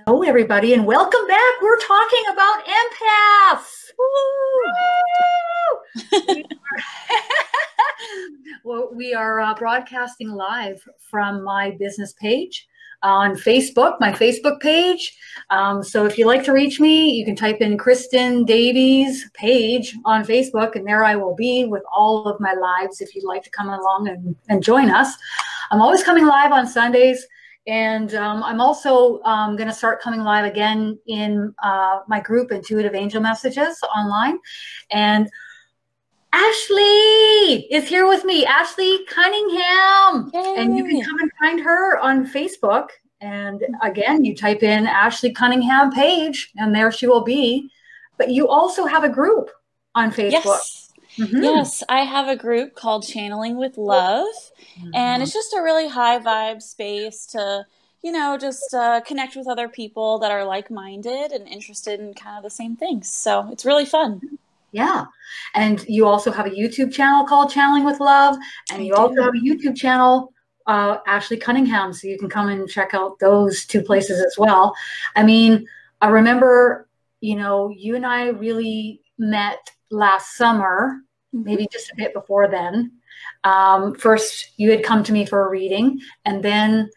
Hello, everybody, and welcome back. We're talking about empaths. Woo! Well, we are broadcasting live from my business page on Facebook, my Facebook page. So if you'd like to reach me, you can type in Kristin Davies page on Facebook, and there I will be with all of my lives if you'd like to come along and join us. I'm always coming live on Sundays. And I'm also going to start coming live again in my group, Intuitive Angel Messages, online. And Ashley is here with me, Ashley Cunningham. Yay. And you can come and find her on Facebook. And again, you type in Ashley Cunningham page, and there she will be. But you also have a group on Facebook. Yes. Yes, I have a group called Channeling with Love, and it's just a really high vibe space to, just connect with other people that are like-minded and interested in kind of the same things. So it's really fun. Yeah. And you also have a YouTube channel called Channeling with Love, and you also have a YouTube channel, Ashley Cunningham, so you can come and check out those two places as well. I mean, I remember, you and I really met last summer, maybe just a bit before then. First, you had come to me for a reading, and then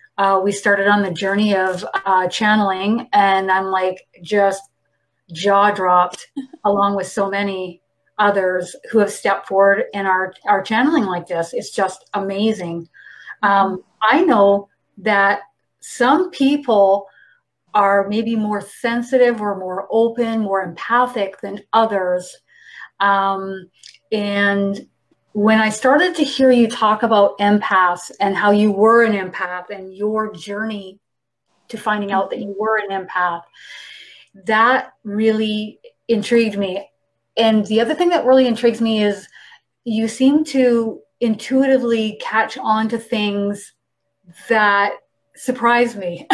we started on the journey of channeling, and I'm like just jaw dropped along with so many others who have stepped forward in our channeling like this. It's just amazing. I know that some people are maybe more sensitive or more open, more empathic than others. And when I started to hear you talk about empaths and how you were an empath and your journey to finding out that you were an empath, that really intrigued me. And the other thing that really intrigues me is you seem to intuitively catch on to things that surprise me.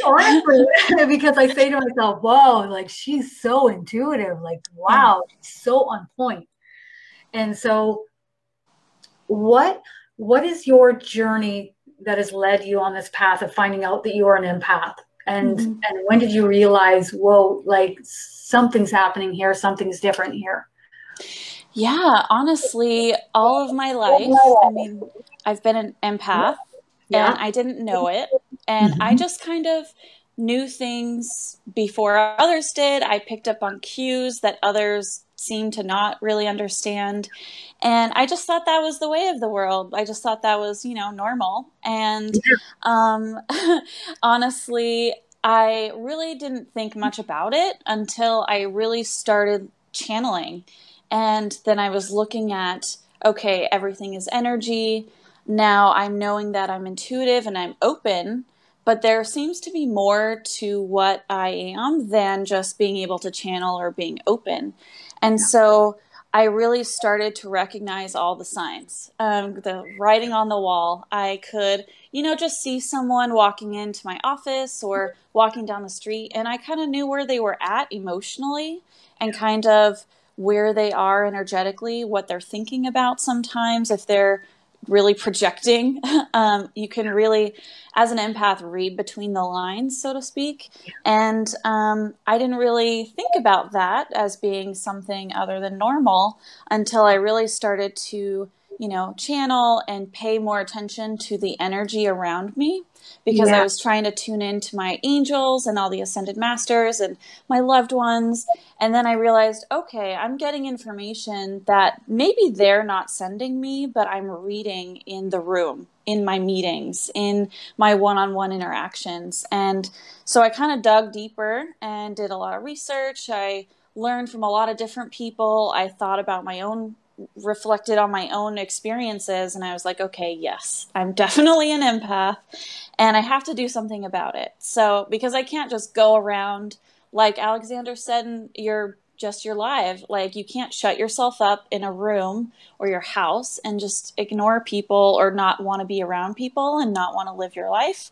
Honestly, because I say to myself, whoa, like she's so intuitive, like, wow, she's so on point. And so what is your journey that has led you on this path of finding out that you are an empath? And when did you realize, whoa, like something's happening here, something's different here? Yeah, honestly, all of my life, I mean, I've been an empath and I didn't know it. And I just kind of knew things before others did. I picked up on cues that others seemed to not really understand. And I just thought that was the way of the world. I just thought that was, normal. And honestly, I really didn't think much about it until I really started channeling. And then I was looking at, okay, everything is energy. Now I'm knowing that I'm intuitive and I'm open, but there seems to be more to what I am than just being able to channel or being open. And so I really started to recognize all the signs, the writing on the wall. I could, just see someone walking into my office or walking down the street, and I kind of knew where they were at emotionally and kind of where they are energetically, what they're thinking about sometimes, if they're really projecting. You can really, as an empath, read between the lines, so to speak. And I didn't really think about that as being something other than normal until I really started to, channel and pay more attention to the energy around me, because I was trying to tune into my angels and all the ascended masters and my loved ones. And then I realized, okay, I'm getting information that maybe they're not sending me, but I'm reading in the room, in my meetings, in my one-on-one interactions. And so I kind of dug deeper and did a lot of research. I learned from a lot of different people. I thought about my own, reflected on my own experiences, and I was like, okay, yes, I'm definitely an empath and I have to do something about it. So, because I can't just go around, like Alexander said in your live, like you can't shut yourself up in a room or your house and just ignore people or not want to be around people and not want to live your life.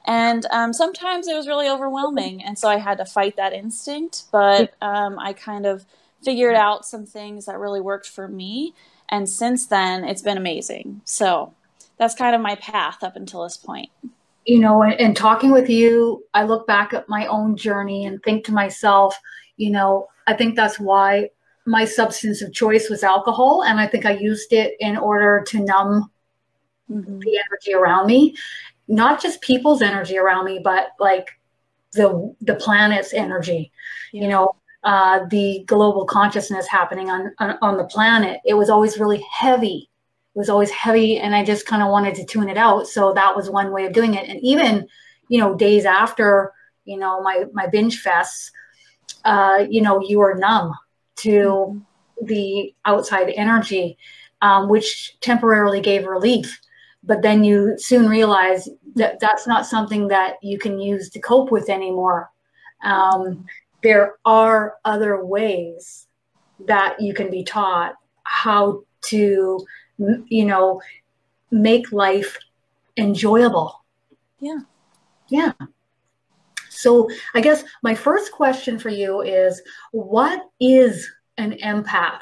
And sometimes it was really overwhelming, and so I had to fight that instinct, but I kind of figured out some things that really worked for me. And since then, it's been amazing. So that's kind of my path up until this point. you know, and talking with you, I look back at my own journey and think to myself, you know, I think that's why my substance of choice was alcohol. And I think I used it in order to numb the energy around me, not just people's energy around me, but like the planet's energy, you know, the global consciousness happening on the planet. It was always really heavy. It was always heavy, and I just kind of wanted to tune it out. So that was one way of doing it. And even, you know, days after, you know, my binge fests, you know, you are numb to the outside energy, which temporarily gave relief. But then you soon realize that that's not something that you can use to cope with anymore. There are other ways that you can be taught how to, you know, make life enjoyable. Yeah. Yeah. So I guess my first question for you is, what is an empath?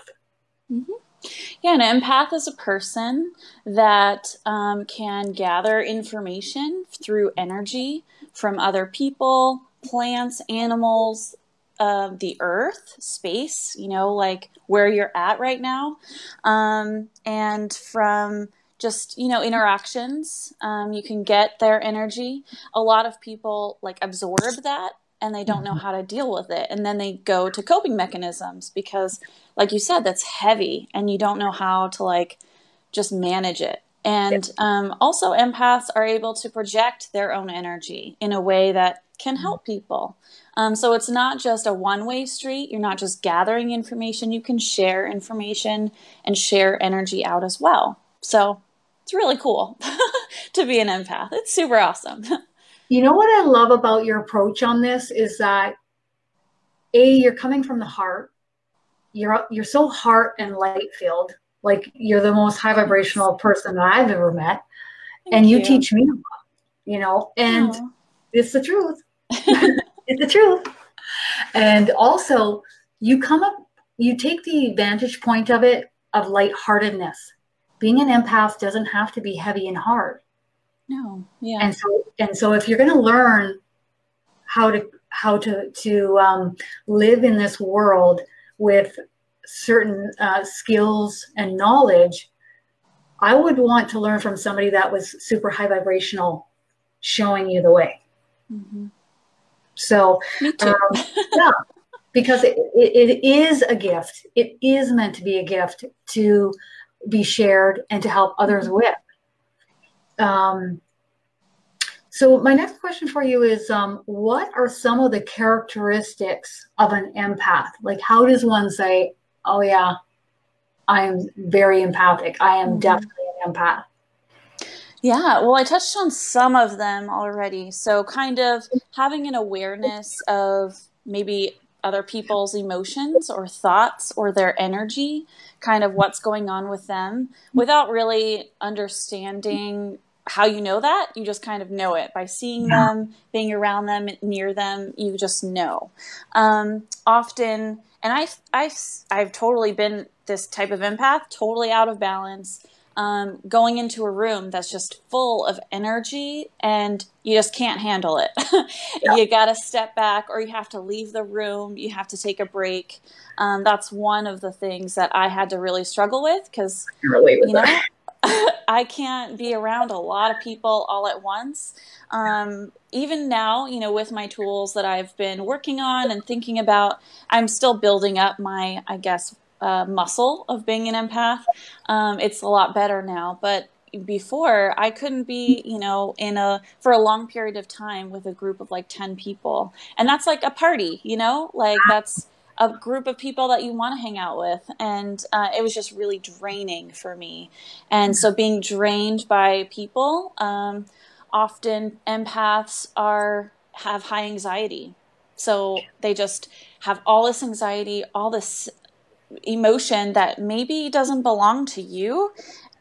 Yeah, an empath is a person that can gather information through energy from other people, plants, animals, the earth, space, you know, like where you're at right now, and from just, you know, interactions, you can get their energy. A lot of people like absorb that and they don't know how to deal with it. And then they go to coping mechanisms because, like you said, that's heavy and you don't know how to like just manage it. And also empaths are able to project their own energy in a way that can help people. So it's not just a one-way street. You're not just gathering information. You can share information and share energy out as well. So it's really cool to be an empath. It's super awesome. You know what I love about your approach on this is that you're coming from the heart. You're so heart and light filled. Like you're the most high vibrational person that I've ever met. And you teach me a lot, you know, and it's the truth. It's the truth. And also you take the vantage point of it, of lightheartedness. Being an empath doesn't have to be heavy and hard. No. Yeah. And so if you're going to learn how to live in this world with certain skills and knowledge, I would want to learn from somebody that was super high vibrational, showing you the way. So, me too. yeah, because it is a gift. It is meant to be a gift to be shared and to help others with. So my next question for you is, what are some of the characteristics of an empath? Like, how does one say, oh yeah, I am very empathic. I am definitely an empath. Yeah, well, I touched on some of them already. So kind of having an awareness of maybe other people's emotions or thoughts or their energy, kind of what's going on with them without really understanding how you know that. You just kind of know it by seeing them, being around them, near them. You just know. Often, and I've totally been this type of empath, totally out of balance. Going into a room that's just full of energy and you just can't handle it. You got to step back or you have to leave the room. You have to take a break. That's one of the things that I had to really struggle with because, you know, I can't be around a lot of people all at once. Even now, you know, with my tools that I've been working on and thinking about, I'm still building up my, I guess, muscle of being an empath. It's a lot better now, but before I couldn't be, you know, for a long period of time with a group of like 10 people. And that's like a party, you know, like that's a group of people that you want to hang out with. And it was just really draining for me. And so being drained by people, often empaths have high anxiety. So they just have all this anxiety, all this emotion that maybe doesn't belong to you,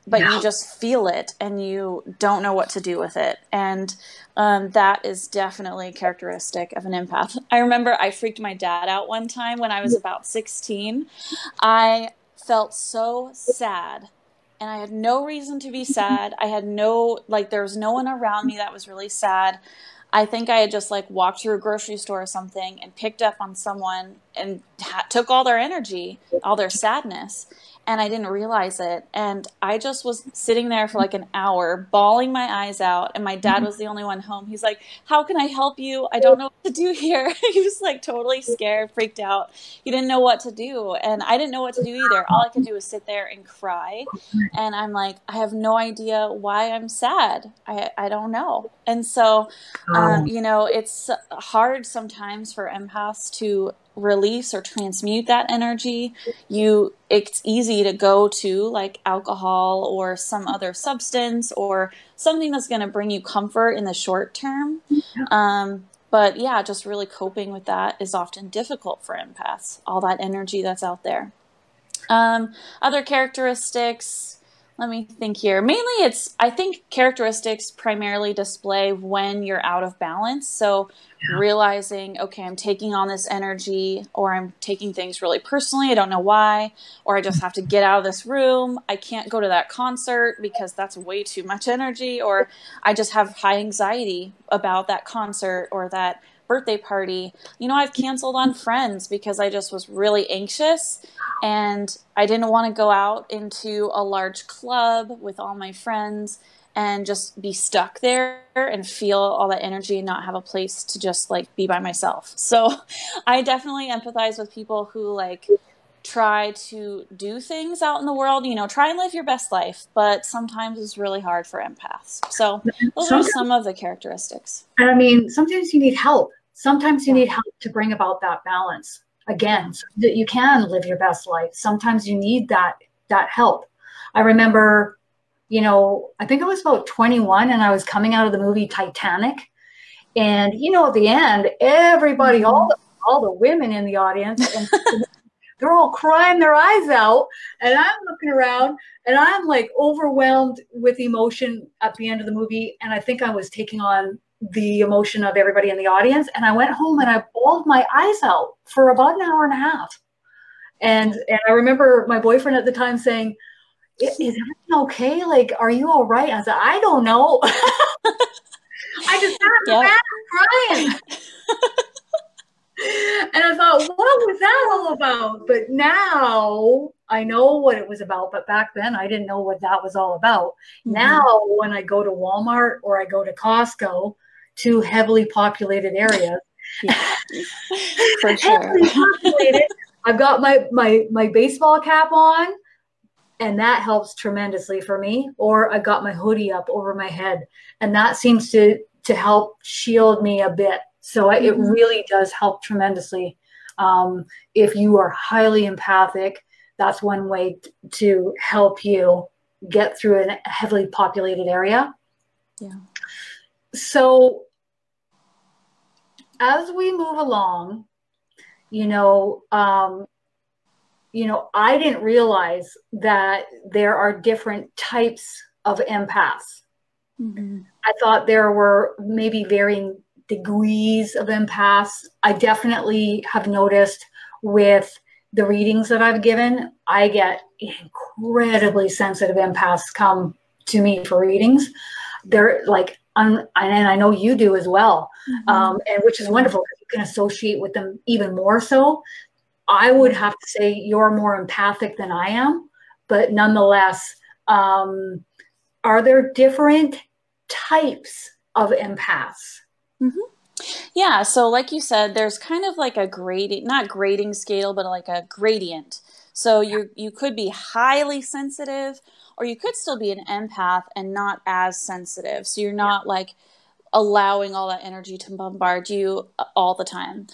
but you just feel it and you don't know what to do with it. And that is definitely a characteristic of an empath. I remember I freaked my dad out one time when I was about 16. I felt so sad and I had no reason to be sad. I had there was no one around me that was really sad. I think I had just like walked through a grocery store or something and picked up on someone and took all their energy, all their sadness. And I didn't realize it. And I just was sitting there for like an hour, bawling my eyes out. And my dad was the only one home. He's like, how can I help you? I don't know what to do here. He was like totally scared, freaked out. He didn't know what to do. And I didn't know what to do either. All I could do was sit there and cry. And I'm like, I have no idea why I'm sad. I don't know. And so, you know, it's hard sometimes for empaths to release or transmute that energy. It's easy to go to like alcohol or some other substance or something that's going to bring you comfort in the short term. But yeah, just really coping with that is often difficult for empaths, all that energy that's out there. Other characteristics, let me think here. Mainly I think characteristics primarily display when you're out of balance. So realizing, okay, I'm taking on this energy, or I'm taking things really personally. I don't know why, or I just have to get out of this room. I can't go to that concert because that's way too much energy, or I just have high anxiety about that concert or that birthday party. You know, I've canceled on friends because I just was really anxious and I didn't want to go out into a large club with all my friends and just be stuck there and feel all that energy and not have a place to just like be by myself. So I definitely empathize with people who like try to do things out in the world, you know, try and live your best life, but sometimes it's really hard for empaths. So those are some of the characteristics. I mean, sometimes you need help. Sometimes you need help to bring about that balance again, so that you can live your best life. Sometimes you need that help. I remember, you know, I think I was about 21 and I was coming out of the movie Titanic. And, you know, at the end, everybody, all the women in the audience, and they're all crying their eyes out. And I'm looking around and I'm like overwhelmed with emotion at the end of the movie. And I think I was taking on the emotion of everybody in the audience. And I went home and I bawled my eyes out for about an hour and a half. And I remember my boyfriend at the time saying, is everything okay? Like, are you all right? I said, I don't know. I just sat in the back crying. And I thought, what was that all about? But now I know what it was about. But back then I didn't know what that was all about. Now when I go to Walmart or I go to Costco, two heavily populated areas, for sure. heavily populated, I've got my baseball cap on, and that helps tremendously for me. Or I got my hoodie up over my head, and that seems to help shield me a bit. So it really does help tremendously. If you are highly empathic, that's one way to help you get through a heavily populated area. Yeah. So as we move along, you know, I didn't realize that there are different types of empaths. I thought there were maybe varying degrees of empaths. I definitely have noticed with the readings that I've given, I get incredibly sensitive empaths come to me for readings. They're like, and I know you do as well, and which is wonderful because you can associate with them even more so. I would have to say you're more empathic than I am, but nonetheless, are there different types of empaths? Yeah, so like you said, there's kind of like a grading, not grading scale, but like a gradient. So you could be highly sensitive, or you could still be an empath and not as sensitive. So you're not like allowing all that energy to bombard you all the time.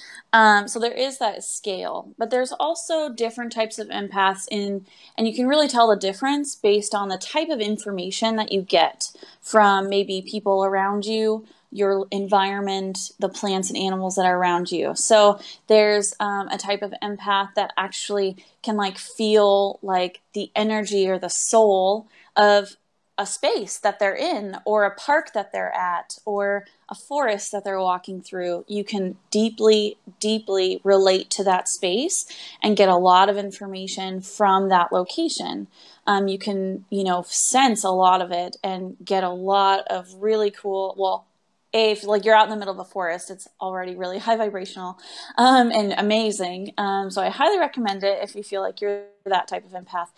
So there is that scale, but there's also different types of empaths and you can really tell the difference based on the type of information that you get from maybe people around you, your environment, the plants and animals that are around you. So there's a type of empath that actually can like feel like the energy or the soul of a space that they're in, or a park that they're at, or a forest that they're walking through, you can deeply, deeply relate to that space and get a lot of information from that location. You can, sense a lot of it and get a lot of really cool, well, if like you're out in the middle of a forest, it's already really high vibrational and amazing. So I highly recommend it if you feel like you're that type of empath.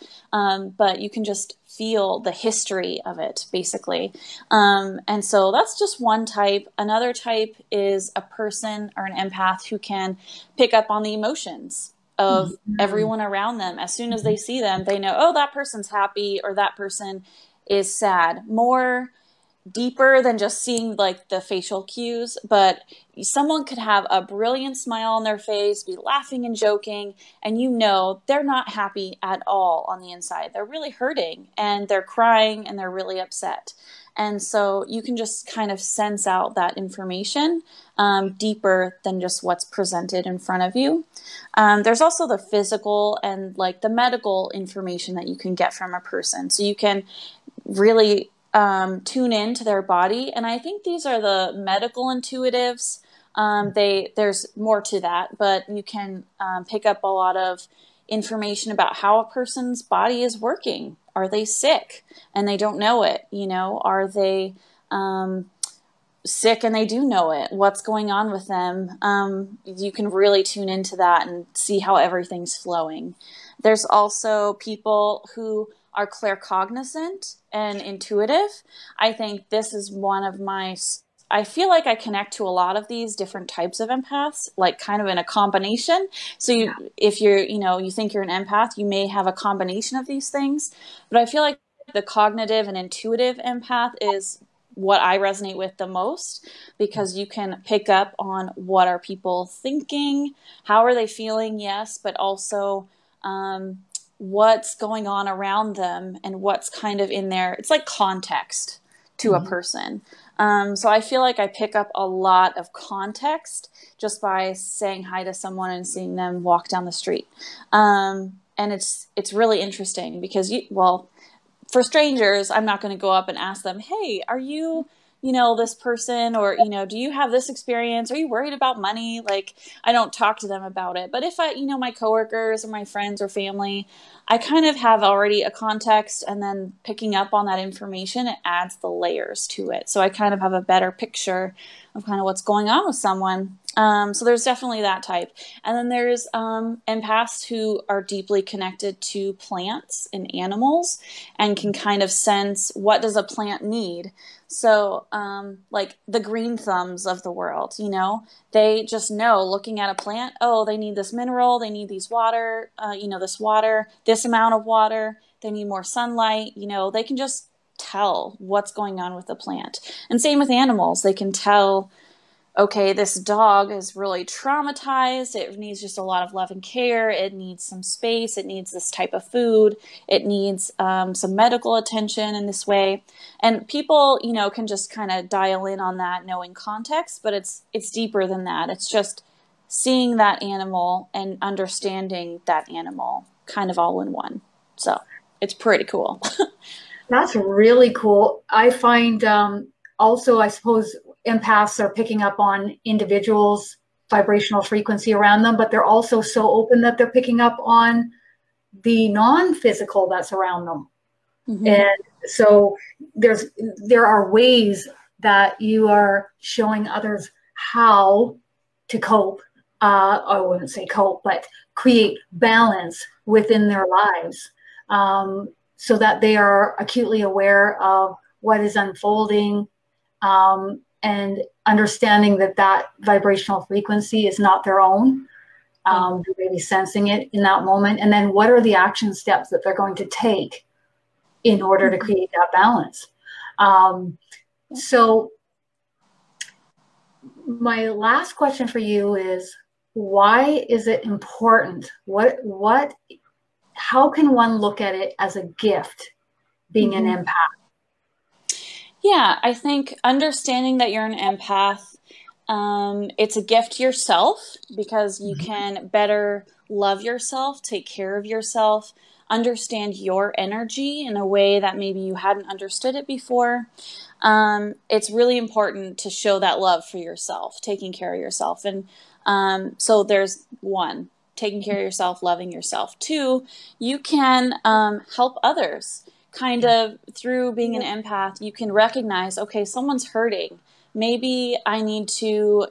But you can just feel the history of it, basically. And so that's just one type. Another type is a person or an empath who can pick up on the emotions of everyone around them. As soon as they see them, they know, oh, that person's happy or that person is sad. More deeper than just seeing like the facial cues, but someone could have a brilliant smile on their face, be laughing and joking, and they're not happy at all on the inside. They're really hurting and they're crying and they're really upset. And so you can just kind of sense out that information deeper than just what's presented in front of you. There's also the physical and like the medical information that you can get from a person. So you can really tune into their body. And I think these are the medical intuitives. There's more to that, but you can pick up a lot of information about how a person's body is working. Are they sick and they don't know it? Are they sick and they do know it? What's going on with them? You can really tune into that and see how everything's flowing. There's also people who are claircognizant and intuitive. I think this is one of I feel like I connect to a lot of these different types of empaths, like kind of in a combination. So if you're, you think you're an empath, you may have a combination of these things, but I feel like the cognitive and intuitive empath is what I resonate with the most, because you can pick up on what are people thinking, how are they feeling, yes, but also, what's going on around them and what's kind of in there. It's like context to a person. So I feel like I pick up a lot of context just by saying hi to someone and seeing them walk down the street. And it's really interesting because for strangers, I'm not going to go up and ask them, hey, are you, this person, or, do you have this experience? Are you worried about money? Like, I don't talk to them about it. But if my coworkers or my friends or family, I kind of have already a context, and then picking up on that information, it adds the layers to it. So I kind of have a better picture of kind of what's going on with someone. So there's definitely that type. And then there's empaths who are deeply connected to plants and animals and can kind of sense, what does a plant need? So like the green thumbs of the world, they just know, looking at a plant, oh, they need this mineral, they need this water, this amount of water, they need more sunlight, they can just tell what's going on with the plant. And same with animals. They can tell, okay, this dog is really traumatized. It needs just a lot of love and care. It needs some space. It needs this type of food. It needs some medical attention in this way. And people, can just kind of dial in on that, knowing context, but it's deeper than that. It's just seeing that animal and understanding that animal kind of all in one. So it's pretty cool. That's really cool. I find also, I suppose, empaths are picking up on individuals' vibrational frequency around them, but they're also so open that they're picking up on the non-physical that's around them. And so there are ways that you are showing others how to cope. I wouldn't say cope, but create balance within their lives, so that they are acutely aware of what is unfolding, and understanding that vibrational frequency is not their own. They're maybe sensing it in that moment. And then what are the action steps that they're going to take in order to create that balance? So my last question for you is, why is it important? How can one look at it as a gift, being an empath? Yeah, I think understanding that you're an empath, it's a gift to yourself, because you can better love yourself, take care of yourself. understand your energy in a way that maybe you hadn't understood it before. It's really important to show that love for yourself, taking care of yourself. And so there's one, taking care of yourself, loving yourself. Two, you can help others. Kind of through being an empath, you can recognize, okay, someone's hurting. Maybe I need to,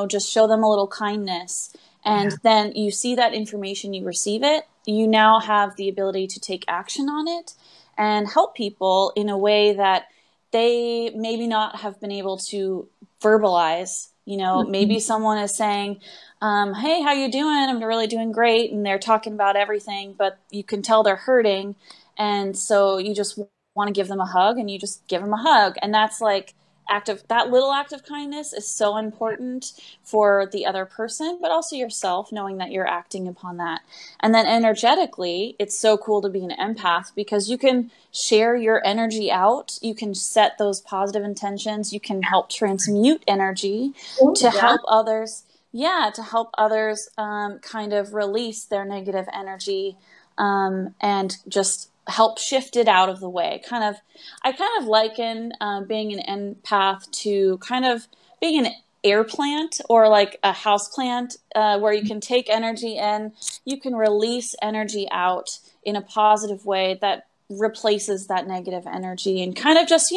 just show them a little kindness. And then you see that information, you receive it. You now have the ability to take action on it and help people in a way that they maybe not have been able to verbalize. Maybe someone is saying, hey, how you doing? I'm really doing great. And they're talking about everything, but you can tell they're hurting. And so you just want to give them a hug, and you just give them a hug. And that's like that little act of kindness is so important for the other person, but also yourself, knowing that you're acting upon that. And then energetically, it's so cool to be an empath because you can share your energy out. You can set those positive intentions. You can help transmute energy to help others. Yeah, to help others kind of release their negative energy and just help shift it out of the way. I kind of liken being an empath to kind of being an air plant or like a house plant where you can take energy in, you can release energy out in a positive way that replaces that negative energy and kind of just,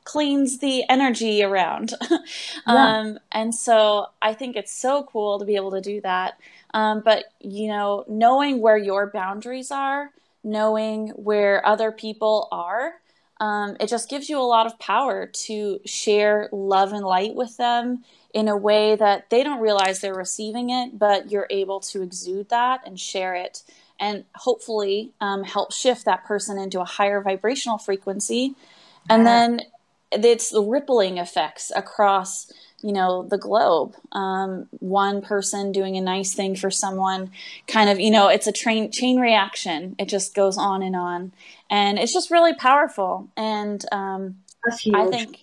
cleans the energy around. And so I think it's so cool to be able to do that. But, knowing where your boundaries are, knowing where other people are, it just gives you a lot of power to share love and light with them in a way that they don't realize they're receiving it, but you're able to exude that and share it and hopefully help shift that person into a higher vibrational frequency. And then it's the rippling effects across the globe. One person doing a nice thing for someone kind of, it's a chain reaction. It just goes on. And it's just really powerful. And That's huge.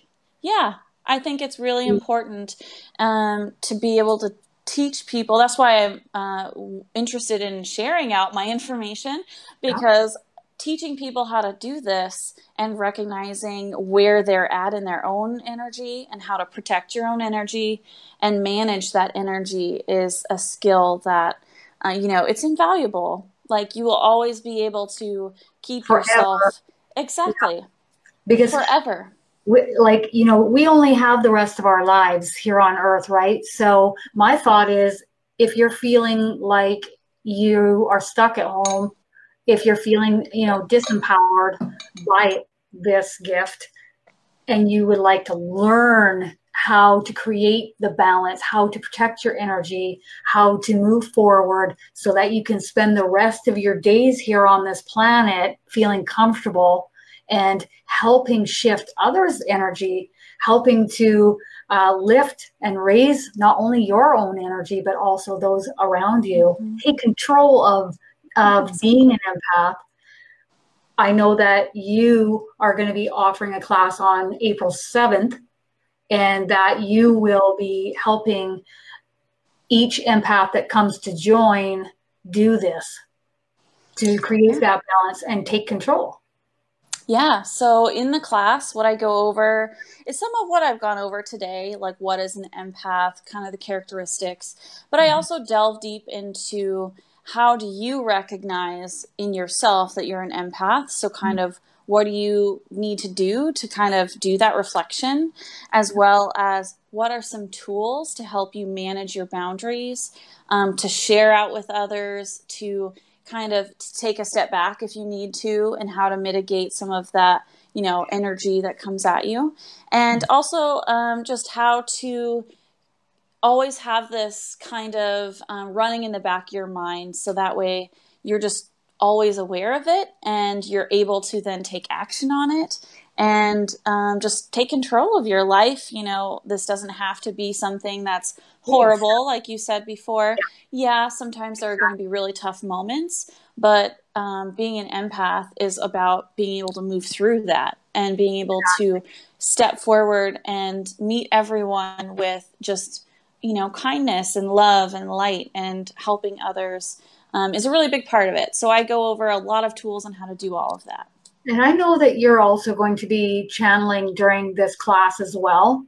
I think it's really important to be able to teach people. That's why I'm interested in sharing out my information, because teaching people how to do this and recognizing where they're at in their own energy and how to protect your own energy and manage that energy is a skill that, it's invaluable. Like you will always be able to keep yourself. Exactly. Because forever. We only have the rest of our lives here on Earth, right? So my thought is, if you're feeling like you are stuck at home, if you're feeling, disempowered by this gift, and you would like to learn how to create the balance, how to protect your energy, how to move forward so that you can spend the rest of your days here on this planet feeling comfortable and helping shift others' energy, helping to lift and raise not only your own energy, but also those around you. Take control of being an empath. I know that you are going to be offering a class on April 7th, and that you will be helping each empath that comes to join do this to create that balance and take control. Yeah. So in the class, what I go over is some of what I've gone over today, like what is an empath, kind of the characteristics, but I also delve deep into how do you recognize in yourself that you're an empath? So kind of what do you need to do to kind of do that reflection, as well as what are some tools to help you manage your boundaries, to share out with others, to kind of take a step back if you need to, and how to mitigate some of that, energy that comes at you. And also just how to always have this kind of running in the back of your mind, so that way you're just always aware of it and you're able to then take action on it and just take control of your life. This doesn't have to be something that's horrible, like you said before. Yeah, sometimes there are going to be really tough moments, but being an empath is about being able to move through that and being able to step forward and meet everyone with just kindness and love and light and helping others is a really big part of it. So I go over a lot of tools on how to do all of that. And I know that you're also going to be channeling during this class as well.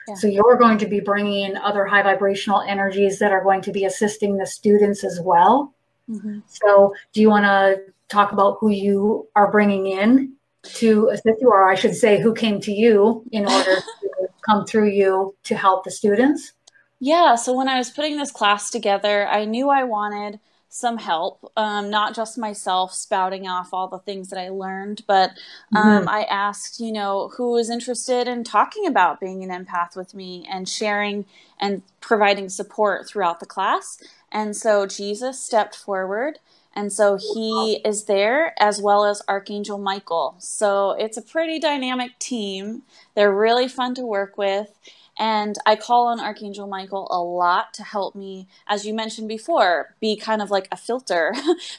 Yeah. So you're going to be bringing in other high vibrational energies that are going to be assisting the students as well. Mm-hmm. So do you want to talk about who you are bringing in to assist you, or I should say who came to you in order to come through you to help the students? Yeah, so when I was putting this class together, I knew I wanted some help, not just myself spouting off all the things that I learned, but I asked, who was interested in talking about being an empath with me and sharing and providing support throughout the class. And so Jesus stepped forward. And so he is there, as well as Archangel Michael. So it's a pretty dynamic team. They're really fun to work with. And I call on Archangel Michael a lot to help me, as you mentioned before, be kind of like a filter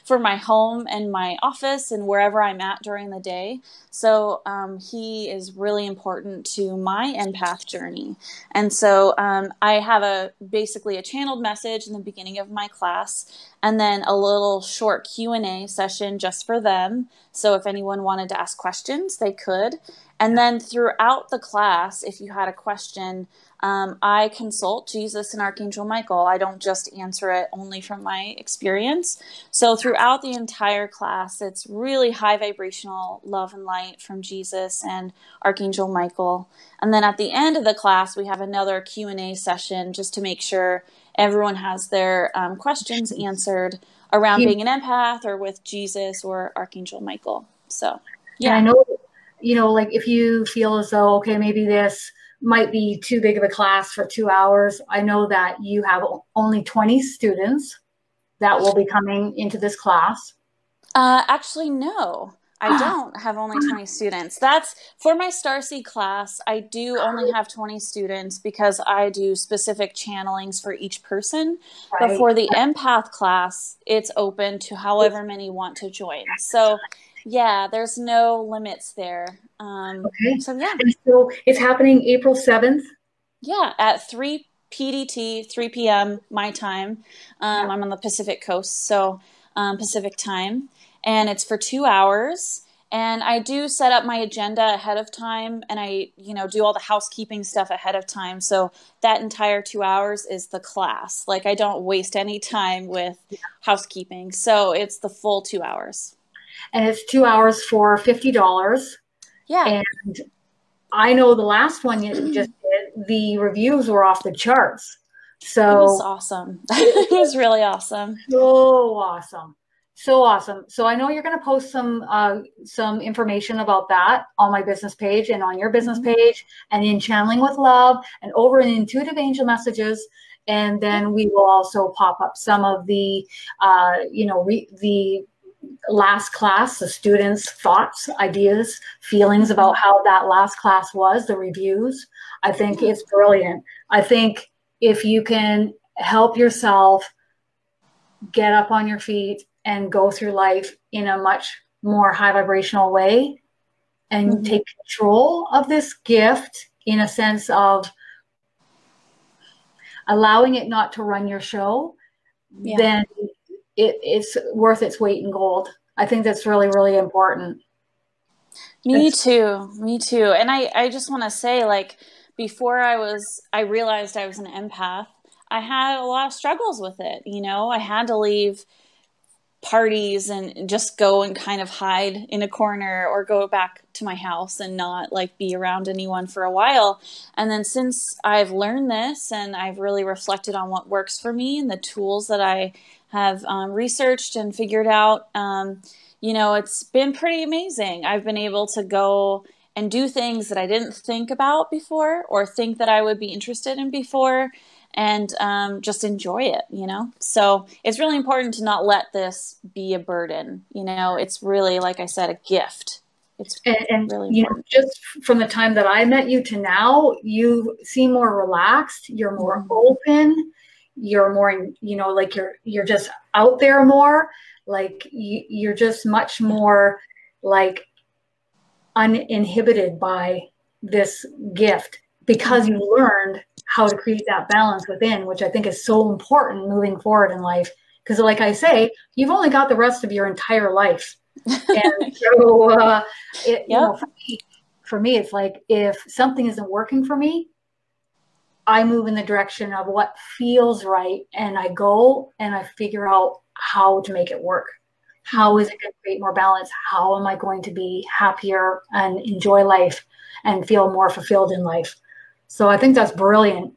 for my home and my office and wherever I'm at during the day. So he is really important to my empath journey. And so I have basically a channeled message in the beginning of my class, and then a little short Q&A session just for them. So if anyone wanted to ask questions, they could. And then throughout the class, if you had a question, I consult Jesus and Archangel Michael. I don't just answer it only from my experience. So throughout the entire class, it's really high vibrational love and light from Jesus and Archangel Michael. And then at the end of the class, we have another Q&A session just to make sure everyone has their questions answered around being an empath or with Jesus or Archangel Michael. So, yeah. And I know, like if you feel as though, okay, maybe this might be too big of a class for 2 hours. I know that you have only 20 students that will be coming into this class. Actually, no, I don't have only 20 students. That's for my Starseed class. I do only have 20 students because I do specific channelings for each person. Right. But for the empath class, it's open to however many want to join. So yeah, there's no limits there. Okay. So yeah. And so it's happening April 7th? Yeah, at 3 PDT, 3 p.m. my time. I'm on the Pacific coast, so Pacific time. And it's for 2 hours. And I do set up my agenda ahead of time, and I, do all the housekeeping stuff ahead of time. So that entire 2 hours is the class. Like I don't waste any time with housekeeping. So it's the full 2 hours. And it's 2 hours for $50. Yeah. And I know the last one you just did, the reviews were off the charts. So it was awesome. It was really awesome. So awesome. So awesome. So I know you're going to post some information about that on my business page and on your business page and in Channeling with Love and over in Intuitive Angel Messages. And then we will also pop up some of the, the last class, the students' thoughts, ideas, feelings about how that last class was, the reviews. I think it's brilliant. I think if you can help yourself get up on your feet and go through life in a much more high vibrational way and take control of this gift in a sense of allowing it not to run your show, then it's worth its weight in gold. I think that's really, really important. Me too. And I just want to say, like, before I realized I was an empath, I had a lot of struggles with it. I had to leave parties and just go and kind of hide in a corner or go back to my house and not like be around anyone for a while. And then since I've learned this and I've really reflected on what works for me and the tools that I have researched and figured out, it's been pretty amazing. I've been able to go and do things that I didn't think about before or think that I would be interested in before, and just enjoy it, So it's really important to not let this be a burden. It's really, like I said, a gift. It's really important. Just from the time that I met you to now, you seem more relaxed. You're more open. You're more, like you're just out there more. Like you're just much more like uninhibited by this gift because you learned how to create that balance within, which I think is so important moving forward in life. Because like I say, you've only got the rest of your entire life. And so, you know, for me, it's like, if something isn't working for me, I move in the direction of what feels right. And I go and I figure out how to make it work. How is it going to create more balance? How am I going to be happier and enjoy life and feel more fulfilled in life? So I think that's brilliant.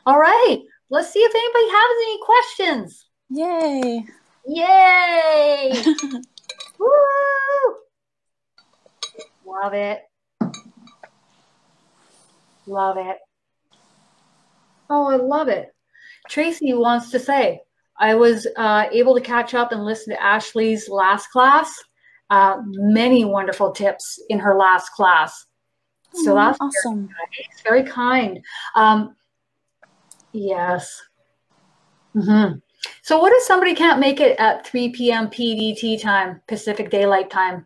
All right. Let's see if anybody has any questions. Yay. Yay. Woo! Love it. Love it. Oh, I love it. Tracy wants to say, I was able to catch up and listen to Ashley's last class. Many wonderful tips in her last class. So that's awesome. Very kind. Yes. So what if somebody can't make it at 3 p.m. PDT time, Pacific Daylight Time?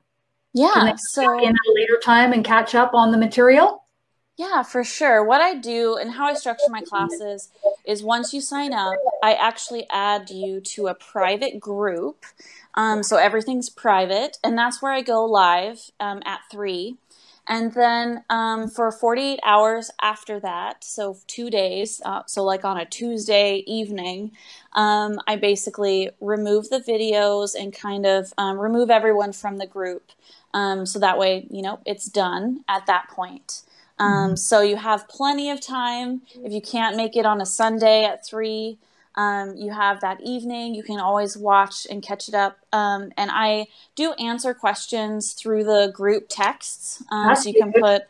Yeah. Can they come in at a later time and catch up on the material? Yeah, for sure. What I do and how I structure my classes is, once you sign up, I actually add you to a private group. So everything's private, and that's where I go live at 3. And then for 48 hours after that, so 2 days, so like on a Tuesday evening, I basically remove the videos and kind of remove everyone from the group. So that way, you know, it's done at that point. So you have plenty of time. If you can't make it on a Sunday at 3, you have that evening. You can always watch and catch it up. And I do answer questions through the group texts. So you can put,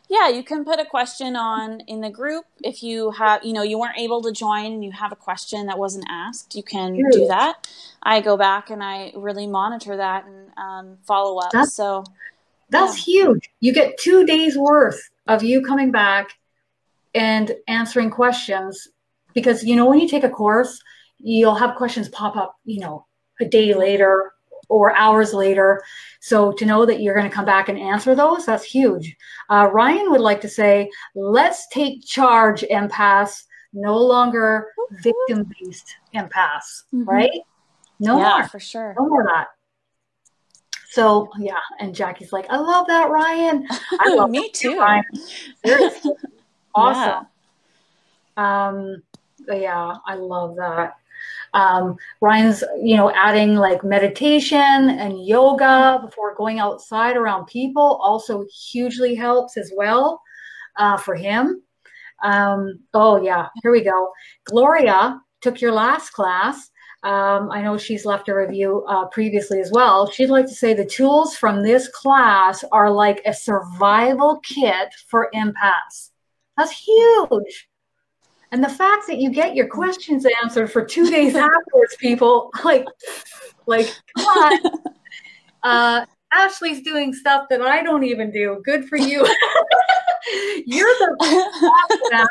you can put a question on in the group. If you have, you know, you weren't able to join and you have a question that wasn't asked, you can do that. I go back and I really monitor that and follow up. That's huge. You get 2 days worth of you coming back and answering questions, because, you know, when you take a course, you'll have questions pop up, you know, a day later or hours later. So to know that you're going to come back and answer those, that's huge. Ryan would like to say, let's take charge, empaths, no longer victim-based empaths, right? No more. For sure. No more of that. So yeah, and Jackie's like, I love that, Ryan. I love Me too. Ryan. Seriously. Awesome. Yeah, I love that. Ryan's, you know, adding like meditation and yoga before going outside around people also hugely helps as well for him. Oh yeah, here we go. Gloria took your last class. I know she's left a review previously as well. She'd like to say the tools from this class are like a survival kit for empaths. That's huge. And the fact that you get your questions answered for 2 days afterwards, people, like, come on. Ashley's doing stuff that I don't even do. Good for you. You're the best at that.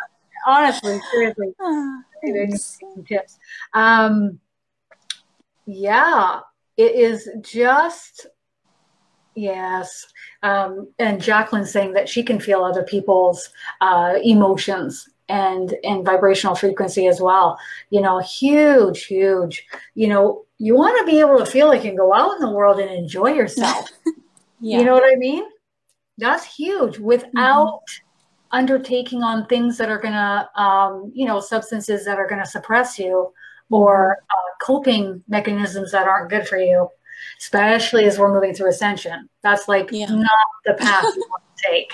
Honestly, seriously. Tips. Yeah, it is just, yes. And Jacqueline's saying that she can feel other people's emotions and vibrational frequency as well. You know, huge, huge. You know, you want to be able to feel like you can go out in the world and enjoy yourself. You know what I mean? That's huge, without undertaking on things that are going to, you know, substances that are going to suppress you, or coping mechanisms that aren't good for you, especially as we're moving through ascension. That's like not the path you want to take.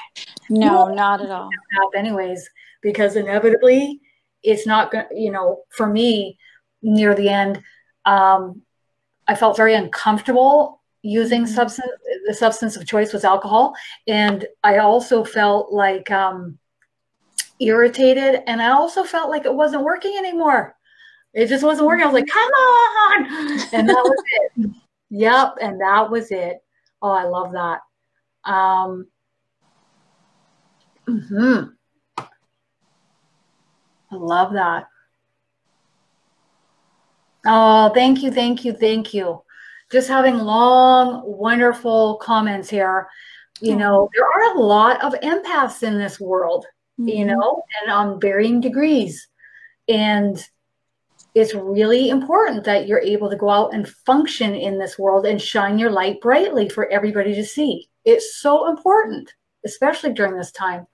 No, not at all. Anyways, because inevitably it's not going to, you know, for me near the end, I felt very uncomfortable using the substance of choice was alcohol. And I also felt like irritated, and I also felt like it wasn't working anymore. It just wasn't working. I was like, come on. And that was it. Yep. And that was it. Oh, I love that. I love that. Oh, thank you, thank you, thank you. Just having long, wonderful comments here. You know, there are a lot of empaths in this world. you know, and on varying degrees. And it's really important that you're able to go out and function in this world and shine your light brightly for everybody to see. It's so important, especially during this time.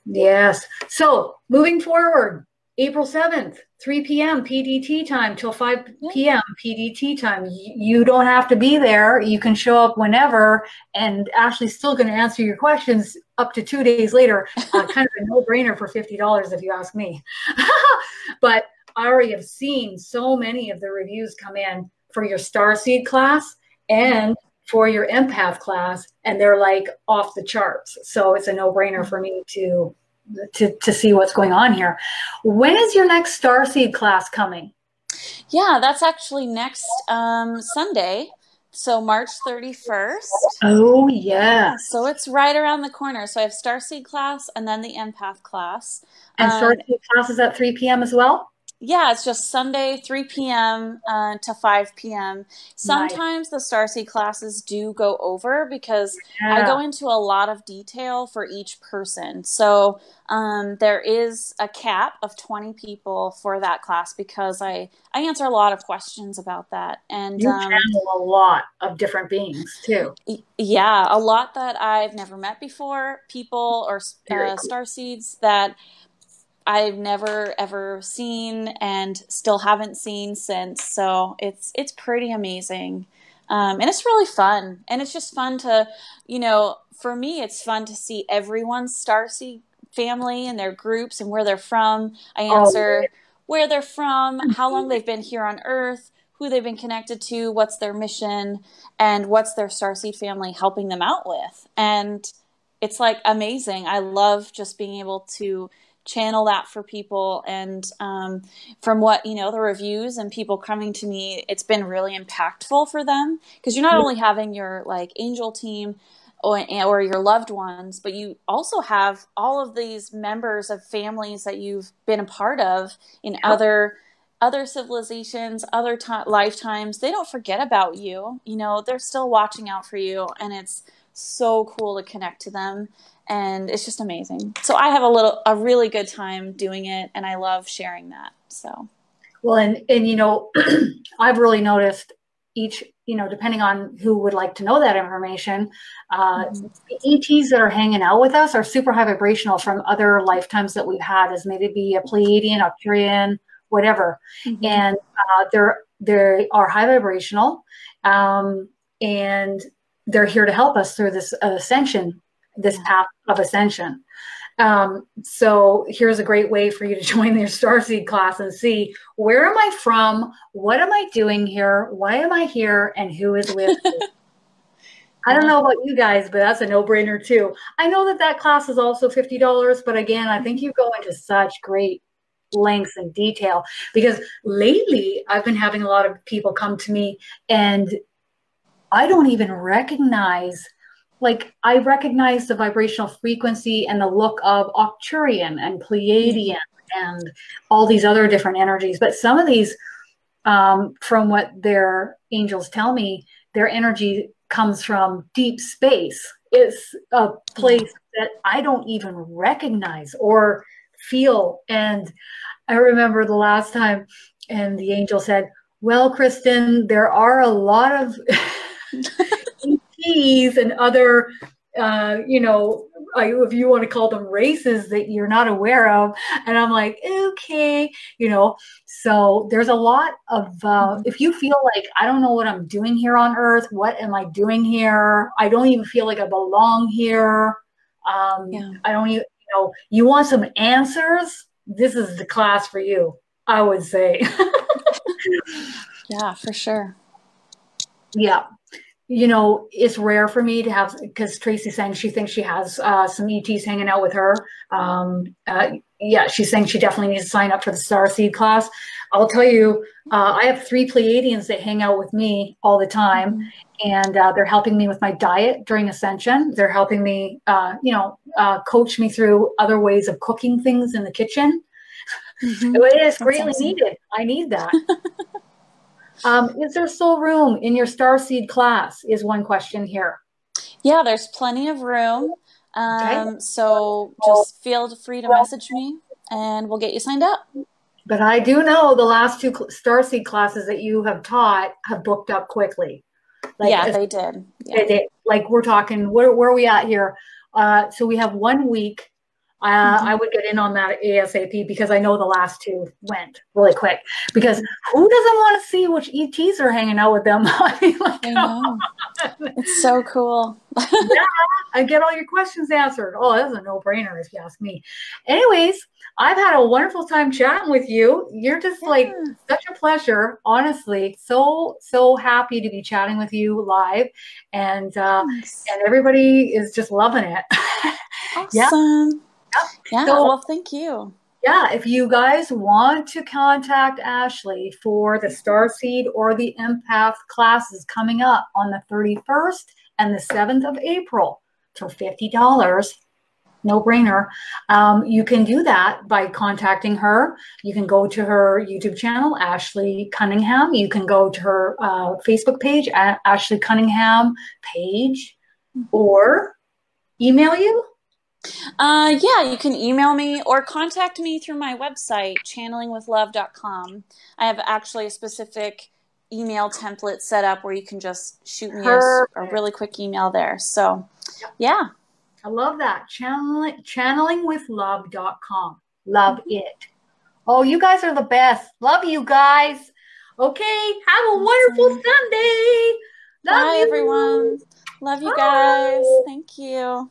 Yes. So moving forward, April 7th, 3 p.m. PDT time till 5 p.m. PDT time. You don't have to be there. You can show up whenever, and Ashley's still going to answer your questions up to 2 days later. Kind of a no-brainer for $50 if you ask me. But I already have seen so many of the reviews come in for your Starseed class and for your empath class, and they're like off the charts. So it's a no-brainer for me to see what's going on here. When is your next Starseed class coming? Yeah, that's actually next Sunday. So March 31st. Oh, yeah. So it's right around the corner. So I have Starseed class and then the empath class. And Starseed class is at 3 p.m. as well? Yeah, it's just Sunday, 3 p.m. To 5 p.m. Sometimes the Starseed classes do go over because I go into a lot of detail for each person. So there is a cap of 20 people for that class because I answer a lot of questions about that. And you channel a lot of different beings too. Yeah, a lot that I've never met before, people or starseeds that I've never ever seen and still haven't seen since. So it's pretty amazing. And it's really fun. And it's just fun to, you know, for me, it's fun to see everyone's Starseed family and their groups and where they're from. I answer where they're from, how long they've been here on Earth, who they've been connected to, what's their mission, and what's their Starseed family helping them out with. And it's like amazing. I love just being able to channel that for people, and from what, you know, the reviews and people coming to me, it's been really impactful for them because you're not only having your like angel team or your loved ones, but you also have all of these members of families that you've been a part of in other civilizations, other lifetimes. They don't forget about you. You know, they're still watching out for you, and it's so cool to connect to them. And it's just amazing. So I have a really good time doing it, and I love sharing that. So, well, and you know, I've really noticed each, you know, depending on who would like to know that information, the ETs that are hanging out with us are super high vibrational from other lifetimes that we've had, as maybe be a Pleiadian, Arcturian, whatever, and they are high vibrational, and they're here to help us through this ascension. This path of ascension. So here's a great way for you to join your Starseed class and see, where am I from? What am I doing here? Why am I here? And who is with me? I don't know about you guys, but that's a no-brainer too. I know that class is also $50, but again, I think you go into such great lengths and detail, because lately I've been having a lot of people come to me and I don't even recognize. Like, I recognize the vibrational frequency and the look of Arcturian and Pleiadian and all these other different energies. But some of these, from what their angels tell me, their energy comes from deep space. It's a place that I don't even recognize or feel. And I remember the last time, and the angel said, well, Kristin, there are a lot of ETs and other, you know, if you want to call them races that you're not aware of. And I'm like, okay, you know, so there's a lot of, if you feel like, I don't know what I'm doing here on Earth, what am I doing here? I don't even feel like I belong here. I don't even, you know, you want some answers? This is the class for you, I would say. Yeah, for sure. Yeah. You know, it's rare for me to have, because Tracy's saying she thinks she has some ETs hanging out with her. Yeah, she's saying she definitely needs to sign up for the Starseed class. I'll tell you, I have 3 Pleiadians that hang out with me all the time, and they're helping me with my diet during Ascension. They're helping me, you know, coach me through other ways of cooking things in the kitchen. It is greatly needed. I need that. Is there still room in your Starseed class is one question here. Yeah, there's plenty of room. So just feel free to message me and we'll get you signed up. But I do know the last 2 Starseed classes that you have taught have booked up quickly. Like, yeah, they did. Yeah. Like we're talking, where are we at here? So we have 1 week. I would get in on that ASAP because I know the last 2 went really quick. Because who doesn't want to see which ETs are hanging out with them? I mean, like, I know. It's so cool. Yeah, I get all your questions answered. Oh, that's a no-brainer if you ask me. Anyways, I've had a wonderful time chatting with you. You're just like such a pleasure, honestly. So happy to be chatting with you live, and everybody is just loving it. Awesome. Yeah. So, well, thank you. Yeah, if you guys want to contact Ashley for the Starseed or the Empath classes coming up on the 31st and the 7th of April for $50, no brainer. You can do that by contacting her. You can go to her YouTube channel, Ashley Cunningham. You can go to her Facebook page, Ashley Cunningham page, or email you. Yeah, you can email me or contact me through my website, channelingwithlove.com. I have actually a specific email template set up where you can just shoot me a really quick email there. So, yeah. I love that. Channelingwithlove.com. Love it. Oh, you guys are the best. Love you guys. Okay, have a wonderful Sunday. Bye, everyone. Love you guys. Thank you.